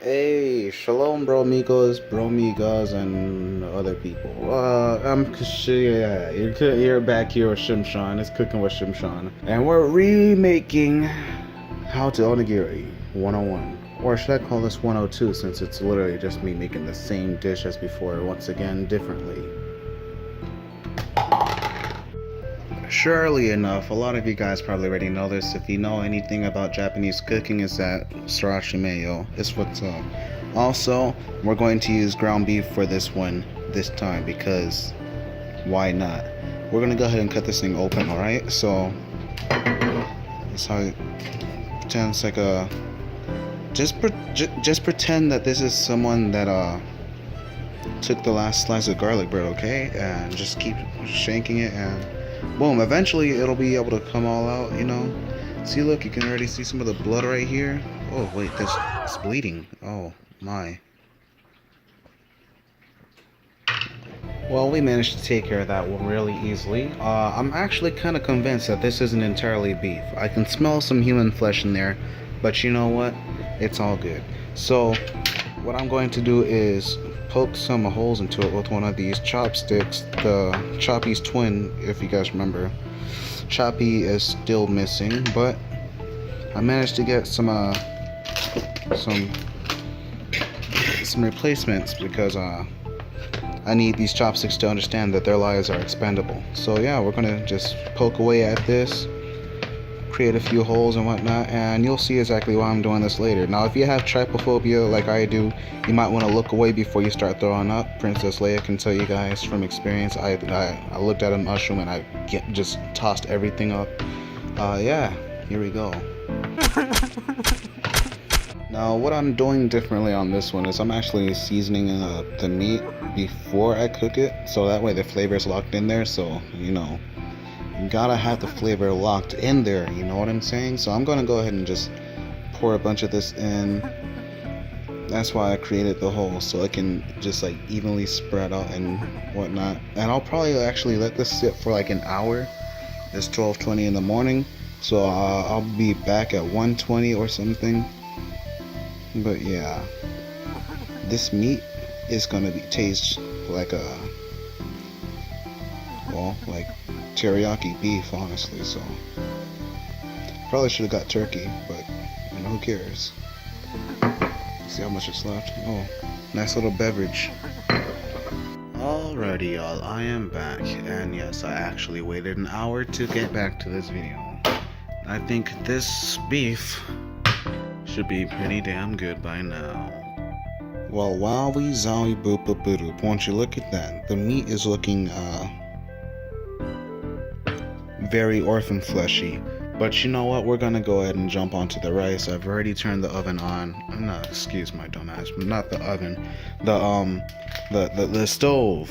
Hey, shalom, bromigas, and other people. You're back here with Shimshon. It's cooking with Shimshon, and we're remaking How to Onigiri 101, or should I call this 102, since it's literally just me making the same dish as before, once again differently. Surely enough, a lot of you guys probably already know this. If you know anything about Japanese cooking, is that sriracha mayo is what's up. Also, we're going to use ground beef for this one this time because why not? We're gonna go ahead and cut this thing open, alright? So that's how it pretends like a just pretend that this is someone that took the last slice of garlic bread, okay? And just keep shanking it and boom, eventually it'll be able to come all out, you know. See, look, you can already see some of the blood right here. Oh wait, it's bleeding. Oh my. Well, we managed to take care of that one really easily. I'm actually kind of convinced that this isn't entirely beef. I can smell some human flesh in there, but you know what? It's all good. So what I'm going to do is poke some holes into it with one of these chopsticks, the Choppy's twin, if you guys remember. Choppy is still missing, but I managed to get some replacements because I need these chopsticks to understand that their lives are expendable. So yeah, we're gonna just poke away at this, create a few holes and whatnot, and you'll see exactly why I'm doing this later. Now, if you have trypophobia like I do, you might want to look away before you start throwing up. Princess Leia can tell you guys from experience. I looked at a mushroom and I just tossed everything up. Yeah, here we go. Now, what I'm doing differently on this one is I'm actually seasoning the meat before I cook it, so that way the flavor is locked in there. So you know, you gotta have the flavor locked in there, you know what I'm saying? So I'm gonna go ahead and just pour a bunch of this in. That's why I created the hole, so it can just like evenly spread out and whatnot. And I'll probably actually let this sit for like an hour. It's 12:20 in the morning, so I'll be back at 1:20 or something. But yeah, this meat is gonna taste like like teriyaki beef, honestly. So probably should have got turkey, but you know, who cares? See how much is left. Oh, nice little beverage. Alrighty, y'all, I am back, and yes, I actually waited an hour to get back to this video. I think this beef should be pretty damn good by now. Well, wowie zowie boopa boop, won't you look at that? The meat is looking very orphan fleshy. But you know what? We're gonna go ahead and jump onto the rice. I've already turned the oven on. No, excuse my dumb ass. Not the oven. The stove.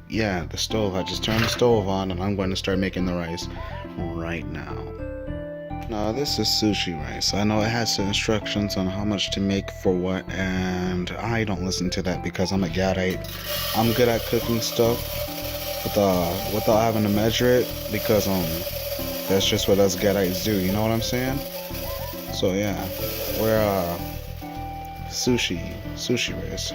Yeah, the stove. I just turned the stove on and I'm going to start making the rice right now. Now, this is sushi rice. I know it has instructions on how much to make for what, and I don't listen to that because I'm a gadite. I'm good at cooking stuff without having to measure it because that's just what us gadites do, you know what I'm saying? So yeah, we're sushi rice.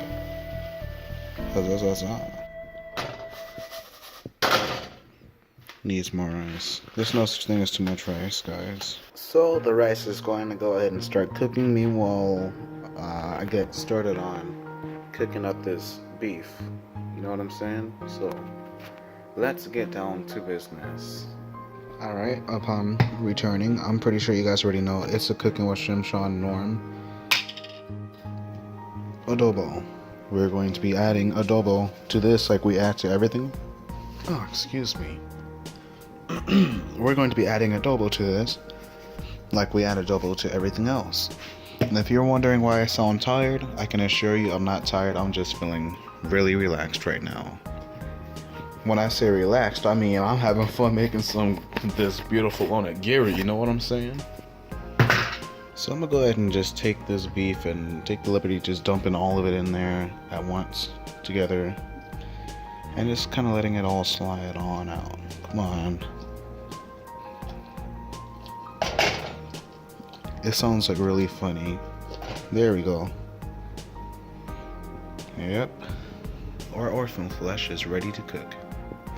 Needs more rice. There's no such thing as too much rice, guys. So the rice is going to go ahead and start cooking. Meanwhile, I get started on cooking up this beef. You know what I'm saying? So let's get down to business. Alright, upon returning, I'm pretty sure you guys already know it's a cooking with Shimshon norm. Adobo. We're going to be adding adobo to this like we add to everything. Oh, excuse me. We're going to be adding adobo to this like we add adobo to everything else. And if you're wondering why I sound tired, I can assure you I'm not tired. I'm just feeling really relaxed right now. When I say relaxed, I mean I'm having fun making this beautiful onigiri, you know what I'm saying? So I'm gonna go ahead and just take this beef and take the liberty just dumping all of it in there at once together and just kind of letting it all slide on out. Come on. It sounds like really funny. There we go. Yep. Our orphan flesh is ready to cook.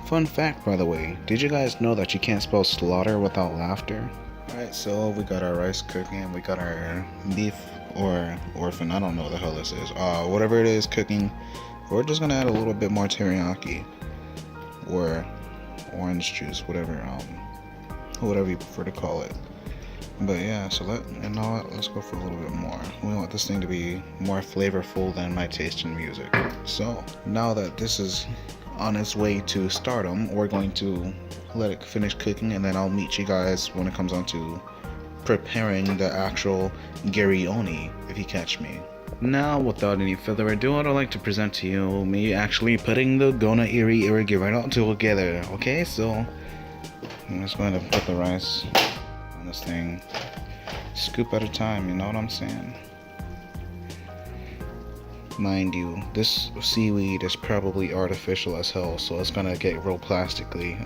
Fun fact, by the way, did you guys know that you can't spell slaughter without laughter? Alright, so we got our rice cooking, we got our beef or orphan, I don't know what the hell this is. Whatever it is cooking. We're just gonna add a little bit more teriyaki or orange juice, whatever you prefer to call it. But yeah, so you know what, let's go for a little bit more. We want this thing to be more flavorful than my taste in music. So now that this is on its way to stardom, we're going to let it finish cooking, and then I'll meet you guys when it comes on to preparing the actual giri oni, if you catch me. Now, without any further ado, I'd like to present to you me actually putting the onigiri right all together. Okay, so I'm just going to put the rice on this thing, scoop at a time, you know what I'm saying? Mind you, this seaweed is probably artificial as hell, so it's gonna get real plastically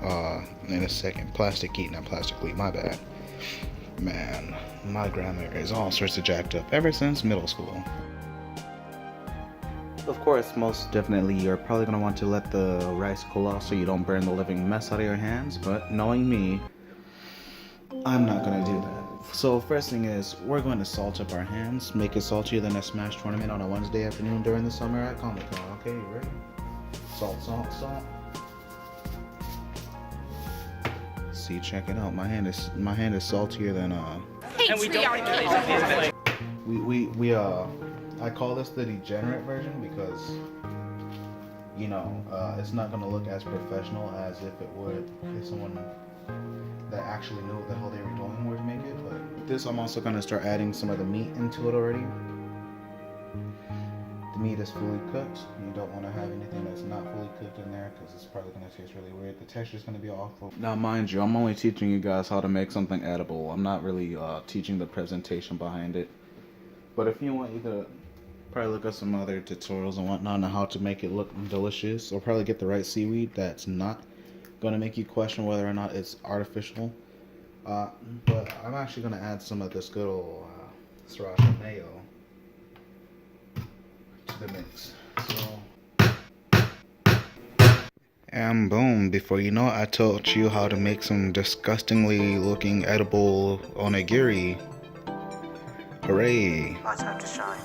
in a second. Plasticky, not plastically, my bad. Man, my grammar is all sorts of jacked up ever since middle school. Of course, most definitely, you're probably gonna want to let the rice cool off so you don't burn the living mess out of your hands, but knowing me, I'm not gonna do that. So first thing is, we're going to salt up our hands, make it saltier than a Smash tournament on a Wednesday afternoon during the summer at Comic Con. Okay, you ready? Salt, salt, salt. See, check it out. My hand is saltier than I call this the degenerate version because you know it's not gonna look as professional as if it would if someone that actually knew what the hell they were doing were to make it. But this, I'm also gonna start adding some of the meat into it already. The meat is fully cooked. You don't want to have anything that's not fully cooked in there because it's probably gonna taste really weird. The texture's gonna be awful. Now, mind you, I'm only teaching you guys how to make something edible. I'm not really teaching the presentation behind it. But if you want, you could probably look up some other tutorials and whatnot on how to make it look delicious, or probably get the right seaweed that's not gonna make you question whether or not it's artificial. But I'm actually gonna add some of this good old sriracha mayo to the mix. And boom, before you know it, I taught you how to make some disgustingly looking edible onigiri. Hooray! My time to shine.